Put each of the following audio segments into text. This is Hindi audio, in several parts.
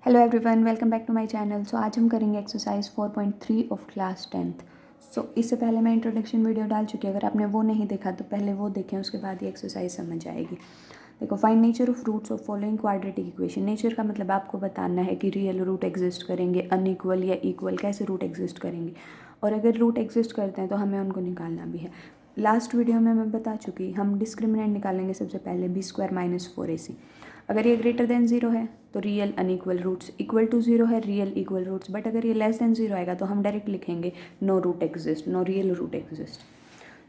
Hello everyone, welcome back to my channel. So आज हम करेंगे एक्सरसाइज 4.3 ऑफ क्लास 10th। इससे पहले मैं इंट्रोडक्शन वीडियो डाल चुकी हूँ। अगर आपने वो नहीं देखा तो पहले वो देखें, उसके बाद ये एक्सरसाइज समझ आएगी। देखो, find nature of roots of following quadratic equation. Nature का मतलब आपको बताना है कि रियल रूट एग्जिस्ट करेंगे, अनइक्वल या इक्वल, कैसे रूट एग्जिस्ट करेंगे, और अगर रूट एग्जिस्ट करते हैं तो हमें उनको निकालना भी है। लास्ट वीडियो में मैं बता चुकी, हम डिस्क्रिमिनेंट निकालेंगे सबसे पहले b² - 4ac। अगर ये ग्रेटर देन 0 है तो real unequal roots, equal to 0 है रियल इक्वल रूट्स, बट अगर ये लेस देन 0 आएगा तो हम डायरेक्ट लिखेंगे no root exist, no real root exist.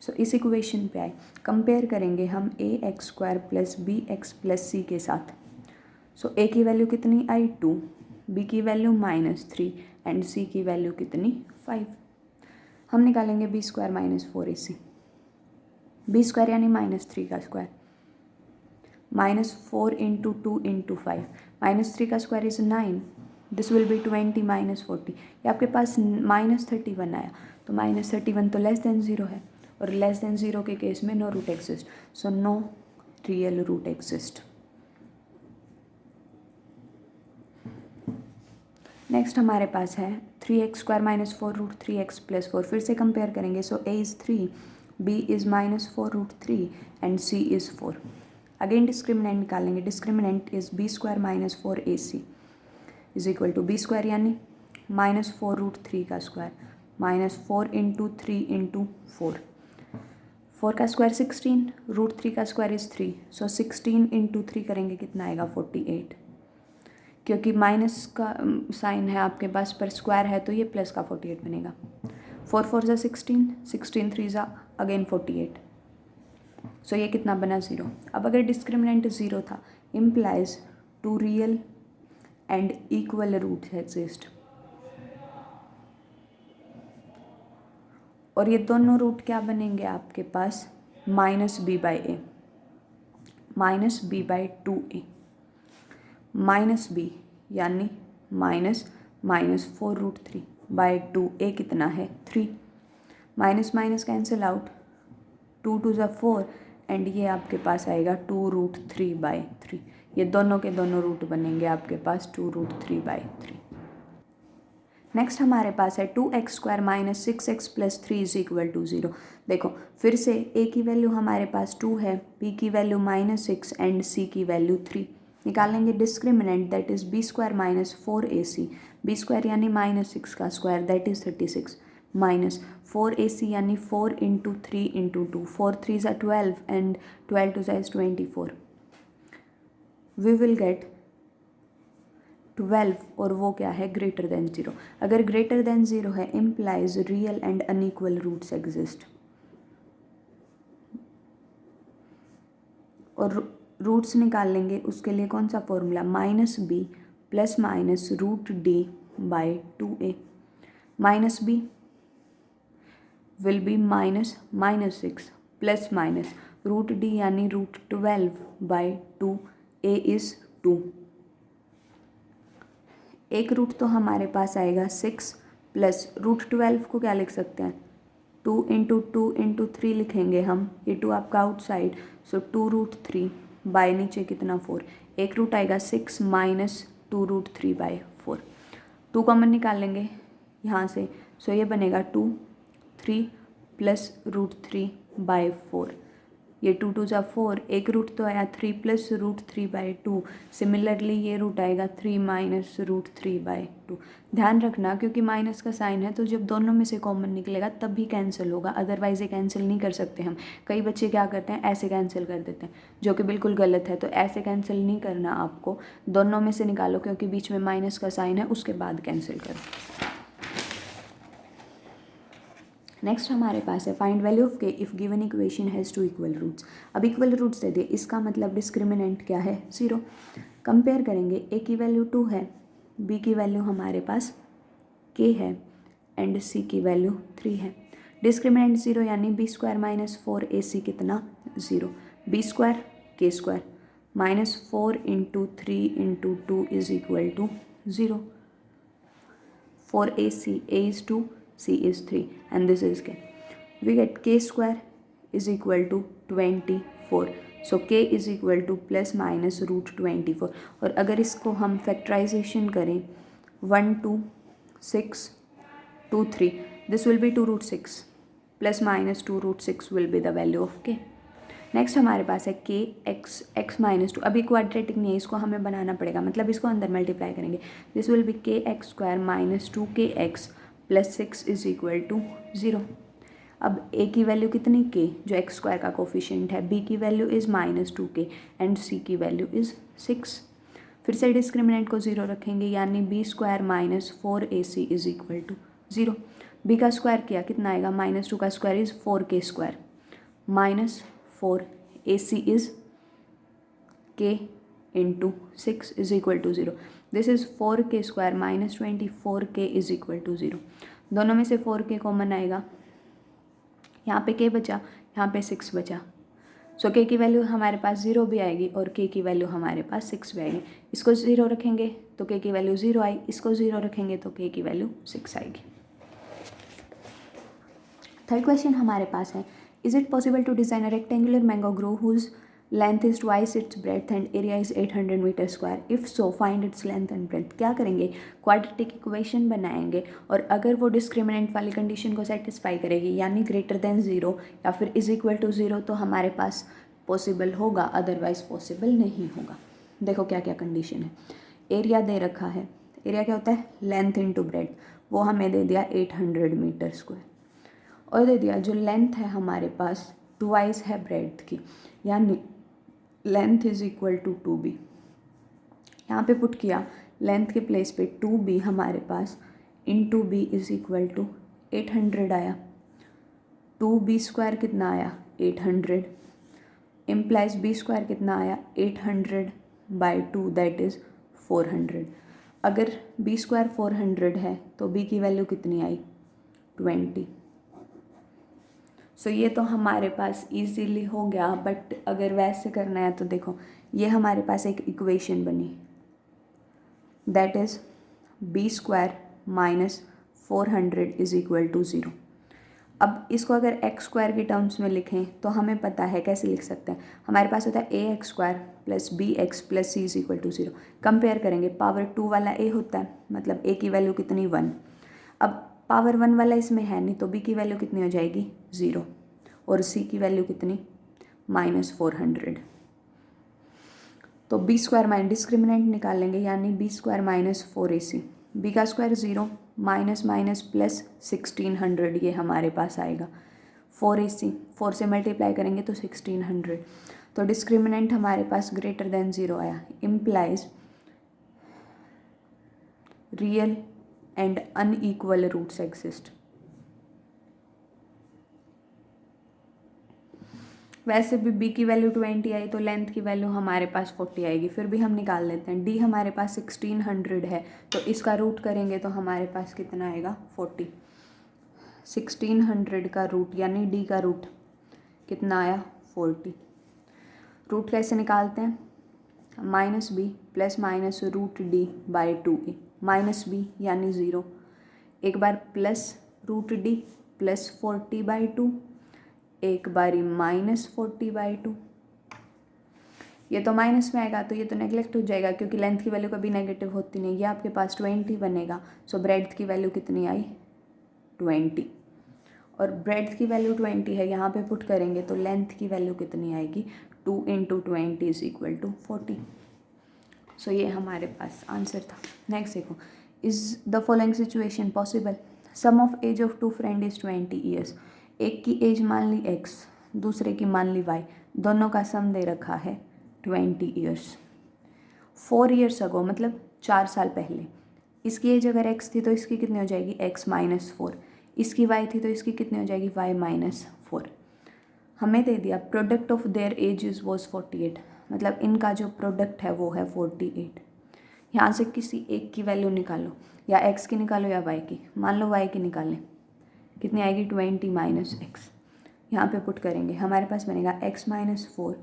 So इस इक्वेशन पे आए, कंपेयर करेंगे हम ax² + bx + c के साथ। सो a की वैल्यू कितनी आई 2, b की वैल्यू -3 एंड c की वैल्यू कितनी 5। हम निकालेंगे b² - 4ac। b² यानी -3 का स्क्वायर, -4 × 2 × 5, -3 का square is 9, this will be 20 - 40। ये आपके पास -31 आया, तो -31 तो लेस देन 0 है, और लेस देन 0 के केस में no root exist, so no real root exist. Next हमारे पास है 3x² - 4 √3x + 4। फिर से कंपेयर करेंगे। So a is 3, b is -4 √3 and c is 4। Again discriminant निकालेंगे। Discriminant is b² - 4ac is equal to b² यानी -4 √3 का स्क्वायर, -4 × 3 × 4। 4 का स्क्वायर 16, √3 का स्क्वायर इज़ 3, सो 16 × 3 करेंगे कितना आएगा 48। क्योंकि माइनस का साइन है आपके पास पर स्क्वायर है तो ये प्लस का 48 बनेगा। 4 4 ज़ा 16, 16 3 ज़ा अगेन 48, सो ये कितना बना 0। अब अगर डिस्क्रिमिनेंट 0 था, implies 2 real and equal roots exist, और ये दोनों रूट क्या बनेंगे आपके पास -b/a, -b/2a, -b यानी -4 √3 बाय 2a कितना है 3, माइनस माइनस कैंसिल आउट, 2 2 ज़ा 4 एंड ये आपके पास आएगा 2 √3/3। ये दोनों के दोनों रूट बनेंगे आपके पास 2 √3/3। नेक्स्ट हमारे पास है 2x² - 6x + 3 = 0। देखो फिर से a की वैल्यू हमारे पास 2 है, b की वैल्यू -6 एंड c की वैल्यू 3। निकालेंगे discriminant, that is b² - 4ac। b² यानी -6 का स्क्वायर, दैट इज़ 36, -4ac यानी 4 × 3 × 2, 4 3 ज़ा 12 एंड 12 2 ज़ा 24। वी विल गेट 12, और वो क्या है ग्रेटर देन 0। अगर ग्रेटर देन 0 है, implies real and unequal roots exist, और रूट्स निकाल लेंगे उसके लिए कौन सा formula, -b ± √d/2a। -b will be -6 ± √d यानी √12/2, a इज़ 2। एक रूट तो हमारे पास आएगा 6 प्लस √12 को क्या लिख सकते हैं 2 × 2 × 3 लिखेंगे हम, ये 2 आपका आउटसाइड, सो 2 √3 बाय नीचे कितना 4, एक रूट आएगा 6 - 2 √3/4। 2 कॉमन निकाल लेंगे यहाँ से, सो ये बनेगा 2 3 प्लस √3/4। ये 2 2 ज़ा 4, एक रूट तो आया 3 प्लस √3/2। सिमिलरली ये रूट आएगा 3 - √3/2। ध्यान रखना, क्योंकि माइनस का साइन है तो जब दोनों में से कॉमन निकलेगा तब भी कैंसिल होगा, अदरवाइज ये कैंसिल नहीं कर सकते हम। कई बच्चे क्या करते हैं, ऐसे कैंसिल कर देते हैं, जो कि बिल्कुल गलत है। तो ऐसे कैंसिल नहीं करना आपको, दोनों में से निकालो, क्योंकि बीच में माइनस का साइन है, उसके बाद कैंसिल करो। नेक्स्ट हमारे पास है find value of k if given equation has 2 equal roots. अब इक्वल रूट्स दे दिए, इसका मतलब डिस्क्रिमिनेंट क्या है 0। कंपेयर करेंगे, a की वैल्यू 2 है, b की वैल्यू हमारे पास k है एंड c की वैल्यू 3 है। डिस्क्रिमिनेंट 0 यानी b² - 4ac कितना 0, b² k² -4 × 3 × 2 = 0। 4ac, a is 2, c is 3 and this is k. We get k² is equal to 24. So k is equal to plus minus root 24। और अगर इसको हम फैक्टराइजेशन करें 1 2 6 2 3, this will be 2 root 6 plus minus 2 root 6 will be the value of k। Next हमारे पास है k x माइनस 2। अभी क्वाड्रेटिक नहीं है, इसको हमें बनाना पड़ेगा, मतलब इसको अंदर मल्टीप्लाई करेंगे। This will be k x square minus 2kx plus 6 is equal to 0। अब a की वैल्यू कितनी k, जो x स्क्वायर का कोफिशिएंट है, b की वैल्यू is minus 2k and c की वैल्यू इज़ 6। फिर से डिस्क्रिमिनेंट को 0 रखेंगे, यानी b square minus 4ac is equal to 0। B का स्क्वायर किया कितना आएगा, माइनस 2 का square is 4k square minus 4 ac is k into 6 is equal to 0। This is 4k square minus 24k is equal to 0। दोनों में से 4k कॉमन आएगा, यहाँ पे k बचा, यहाँ पे 6 बचा। सो k की वैल्यू हमारे पास 0 भी आएगी और k की वैल्यू हमारे पास 6 भी आएगी। इसको 0 रखेंगे तो k की वैल्यू 0 आई, इसको 0 रखेंगे तो k की वैल्यू 6 आएगी। थर्ड क्वेश्चन हमारे पास है, is it possible to design a rectangular mango grove whose length is twice its breadth and area is 800 metre square, if so find its length and breadth. क्या करेंगे, क्वाड्रेटिक इक्वेशन बनाएंगे और अगर वो डिस्क्रिमिनेंट वाली कंडीशन को सेटिस्फाई करेगी, यानी ग्रेटर देन 0 या फिर इज इक्वल टू 0, तो हमारे पास पॉसिबल होगा, अदरवाइज पॉसिबल नहीं होगा। देखो क्या क्या कंडीशन है। एरिया दे रखा है, एरिया क्या होता है, लेंथ इंटू ब्रेथ, वो हमें दे दिया 800 मीटर स्क्वायर, और दे दिया जो लेंथ है हमारे पास ट्वाइस है ब्रेथ की, यानी length is equal to 2b। यहाँ पे पुट किया लेंथ के प्लेस पे 2b हमारे पास into B is equal to 800 आया। 2b स्क्वायर कितना आया, 800 इम्प्लाइज b स्क्वायर कितना आया, 800 बाई 2 दैट इज़ 400। अगर b स्क्वायर 400 है तो b की वैल्यू कितनी आई, 20। सो ये तो हमारे पास इजीली हो गया, बट अगर वैसे करना है तो देखो ये हमारे पास एक इक्वेशन बनी, that is b square minus 400 is equal to 0। अब इसको अगर एक्स स्क्वायर के टर्म्स में लिखें तो हमें पता है कैसे लिख सकते हैं। हमारे पास होता है A X square plus B X plus C is equal to 0। Compare करेंगे, पावर 2 वाला ए होता है, मतलब ए की वैल्यू कितनी 1। अब पावर 1 वाला इसमें है नहीं, तो बी की वैल्यू कितनी हो जाएगी 0 और सी की वैल्यू कितनी माइनस 400। तो बी स्क्वायर माइनस डिस्क्रिमिनेंट निकालेंगे, यानी b square minus 4ac, b का स्क्वायर 0 माइनस माइनस प्लस 1600 ये हमारे पास आएगा। 4ac 4 से मल्टीप्लाई करेंगे तो 1600, तो डिस्क्रिमिनेंट हमारे पास ग्रेटर देन 0 आया, implies real and unequal roots exist. वैसे भी b की वैल्यू 20 आई तो लेंथ की वैल्यू हमारे पास 40 आएगी, फिर भी हम निकाल लेते हैं। d हमारे पास 1600 है तो इसका रूट करेंगे तो हमारे पास कितना आएगा 40। 1600 का रूट यानी d का रूट कितना आया 40। रूट कैसे निकालते हैं, minus B plus minus root D by 2a, minus B यानी 0, एक बार plus root D plus 40 by 2, एक बारी माइनस 40 बाई 2। ये तो माइनस में आएगा तो ये तो नेगलेक्ट हो जाएगा, क्योंकि लेंथ की वैल्यू कभी नेगेटिव होती नहीं, ये आपके पास 20 बनेगा। सो ब्रेड्थ की वैल्यू कितनी आई 20, और ब्रेड्थ की वैल्यू 20 है, यहाँ पे पुट करेंगे तो लेंथ की वैल्यू कितनी आएगी 2 into 20 is equal to 40। So ये हमारे पास आंसर था। नेक्स्ट देखो, is the following situation possible, sum of age of 2 friend is 20 years. एक की एज मान ली x, दूसरे की मान ली y, दोनों का सम दे रखा है 20 ईयर्स। 4 ईयर्स अगो मतलब 4 साल पहले इसकी एज अगर x थी तो इसकी कितनी हो जाएगी x माइनस 4, इसकी y थी तो इसकी कितनी हो जाएगी y माइनस 4। हमें दे दिया product of their edges was 48, मतलब इनका जो प्रोडक्ट है वो है 48। यहाँ से किसी एक की वैल्यू निकालो, या x की निकालो या y की, मान लो y की निकालें, कितनी आएगी 20 माइनस एक्स। यहाँ पे पुट करेंगे, हमारे पास बनेगा x minus 4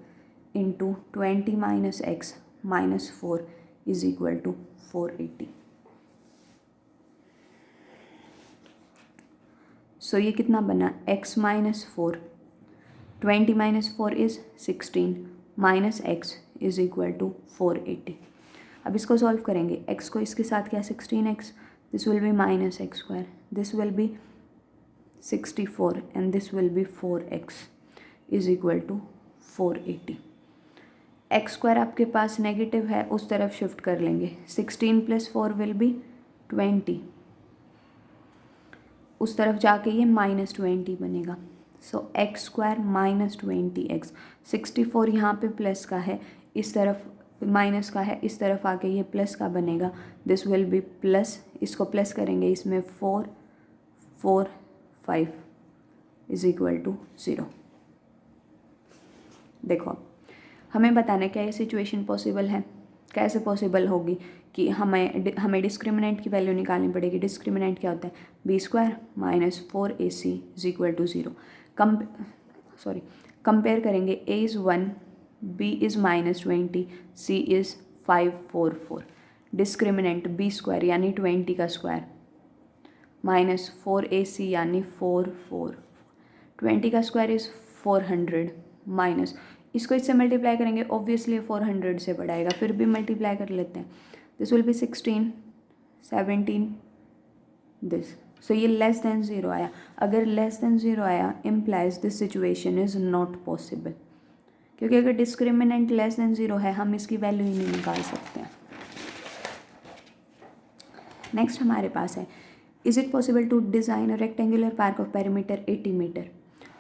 into 20 minus x minus 4 is equal to 480। So ये कितना बना x minus 4, 20 minus 4 is 16, minus x is equal to 480। अब इसको सॉल्व करेंगे, x को इसके साथ क्या 16x, this will be minus x square, this will be 64 and this will be 4x is equal to 480। X square आपके पास नेगेटिव है, उस तरफ शिफ्ट कर लेंगे, 16 + 4 विल बी 20, उस तरफ जाके ये -20 बनेगा। सो एक्स स्क्वायर माइनस 20x, 64 यहाँ पे प्लस का है, इस तरफ माइनस का है, इस तरफ आके ये प्लस का बनेगा, दिस विल बी प्लस, इसको प्लस करेंगे, इसमें 4 4 5 इज इक्वल टू 0। देखो हमें बताना है क्या ये सिचुएशन पॉसिबल है, कैसे पॉसिबल होगी कि हमें डिस्क्रिमिनेंट की वैल्यू निकालनी पड़ेगी। डिस्क्रिमिनेंट क्या होता है, b² minus 4ac is equal to 0। Compare करेंगे, a is 1, b is -20, c is 544। Discriminant b² यानी 20 का स्क्वायर माइनस 4ac यानी 444, 20 का स्क्वायर इज़ 400 माइनस, इसको इससे मल्टीप्लाई करेंगे, ऑब्वियसली 400 से बढ़ाएगा, फिर भी मल्टीप्लाई कर लेते हैं, दिस विल बी 16 17 दिस। सो ये लेस देन 0 आया, अगर लेस देन 0 आया implies this situation is not possible, क्योंकि अगर डिस्क्रिमिनेंट लेस देन 0 है हम इसकी वैल्यू ही नहीं निकाल सकते हैं। नेक्स्ट हमारे पास है, is it possible to design a rectangular park of perimeter 80 metre.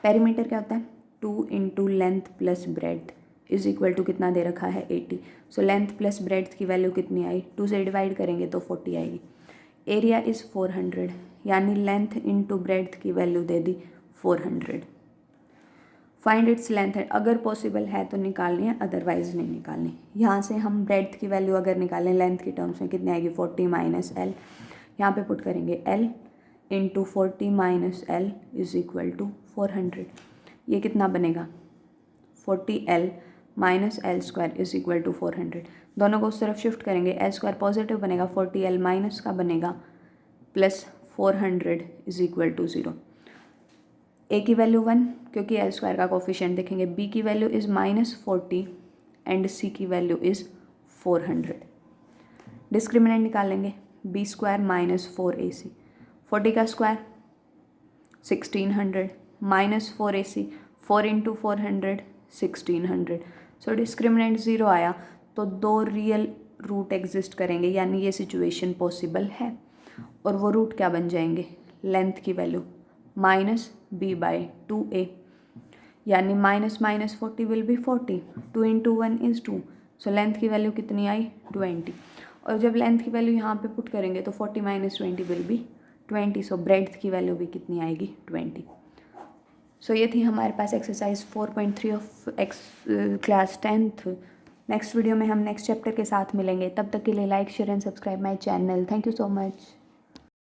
Perimeter क्या होता है, 2 into length plus breadth is equal to कितना दे रखा है 80। सो लेंथ प्लस ब्रेड्थ की वैल्यू कितनी आई, 2 से डिवाइड करेंगे तो 40 आएगी। एरिया इज़ 400 यानी लेंथ इंटू ब्रेड्थ की वैल्यू दे दी 400। फाइंड इट्स लेंथ है, अगर पॉसिबल है तो निकालनी है, अदरवाइज नहीं निकालनी। यहाँ से हम ब्रेड्थ की वैल्यू अगर निकालें लेंथ के टर्म्स में कितनी आएगी 40 माइनस एल, यहाँ पे पुट करेंगे l into 40 minus l is equal to 400। ये कितना बनेगा 40l minus l square is equal to 400। दोनों को उस तरफ शिफ्ट करेंगे, एल स्क्वायर पॉजिटिव बनेगा, 40l माइनस का बनेगा प्लस 400 इज इक्वल टू 0। ए की वैल्यू 1 क्योंकि एल स्क्वायर का कोफिशिएंट देखेंगे, बी की वैल्यू इज़ -40 एंड सी की वैल्यू इज़ 400। डिस्क्रिमिनेंट निकालेंगे, b² माइनस 4ac, 40 का स्क्वायर 1600 माइनस 4ac, 4 इंटू 400 1600। सो डिस्क्रिमिनेंट 0 आया तो 2 रियल रूट एग्जिस्ट करेंगे, यानी ये सिचुएशन पॉसिबल है। और वो रूट क्या बन जाएंगे, लेंथ की वैल्यू -b/2a, यानी minus minus 40 will be 40, 2 into 1 is 2। So length की वैल्यू कितनी आई 20। और जब लेंथ की वैल्यू यहाँ पे पुट करेंगे तो 40 minus 20 will be 20। So breadth की वैल्यू भी कितनी आएगी 20। सो ये थी हमारे पास exercise 4.3 of class 10th। Next video में हम नेक्स्ट चैप्टर के साथ मिलेंगे, तब तक के लिए like share and subscribe my channel. Thank you so much.